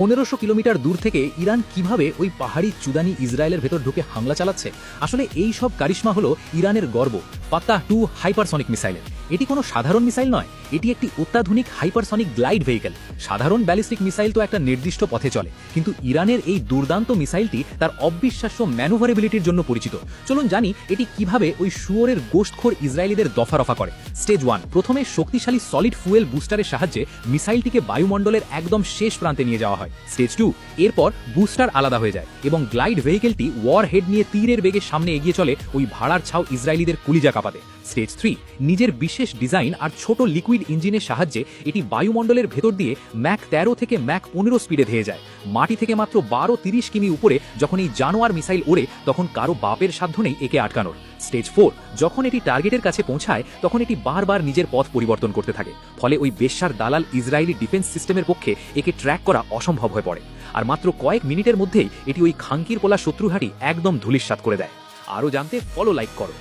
1500 kilometre দূর থেকে Iran কিভাবে ওই পাহাড়ি চুদানি ইসরায়েলের ভেতর ঢুকে হামলা চালাচ্ছে। আসলে এই সব কারিশমা হলো ইরানের গর্ব ফাতাহ 2 হাইপারসনিক মিসাইলের। এটি কোনো সাধারণ মিসাইল নয়, এটি একটি অত্যাধুনিক হাইপারসনিক গ্লাইড ভেহিকেল। সাধারণ ব্যালিস্টিক মিসাইল তো একটা নির্দিষ্ট পথে চলে, কিন্তু ইরানের এই দুর্দান্ত মিসাইলটি তার অবিশ্বাস্য ম্যানুভারেবিলিটির জন্য পরিচিত। চলুন জানি এটি কিভাবে ওই শুয়োরের গোশতখোর ইসরায়েলিদের দফারফা করে। স্টেজ 1, প্রথমে শক্তিশালী সলিড ফুয়েল বুস্টারের সাহায্যে মিসাইলটিকে বায়ুমণ্ডলের একদম শেষ প্রান্তে নিয়ে যাওয়া হয়। স্টেজ 2, এরপর বুস্টার আলাদা হয়ে যায় এবং গ্লাইড ভেহিকেলটি ওয়ার হেড নিয়ে তীরের বেগে সামনে এগিয়ে চলে ওই ভাড়ার ছাও ইসরায়েলিদের কুলিজা কাঁপাতে। স্টেজ 3, নিজের বিশেষ ডিজাইন আর ছোট লিকুইড ইঞ্জিনের সাহায্যে এটি বায়ুমণ্ডলের ভেতর দিয়ে ম্যাক 13 থেকে ম্যাক 15 স্পিডে ধেয়ে যায়। মাটি থেকে মাত্র 12-30 কিমি উপরে যখন এই জানোয়ার মিসাইল ওড়ে, তখন কারো বাপের সাধ্য নেই একে আটকানোর। স্টেজ 4, যখন এটি টার্গেটের কাছে পৌঁছায় তখন এটি বারবার নিজের পথ পরিবর্তন করতে থাকে, ফলে ওই বেশ্যার দালাল ইসরায়েলি ডিফেন্স সিস্টেমের পক্ষে একে ট্র্যাক করা অসম্ভব হয়ে পড়ে। আর মাত্র কয়েক মিনিটের মধ্যেই এটি ওই খাঙ্কির পোলা শত্রুঘাটি একদম ধূলিসাৎ করে দেয়। আরও জানতে ফলো লাইক করো।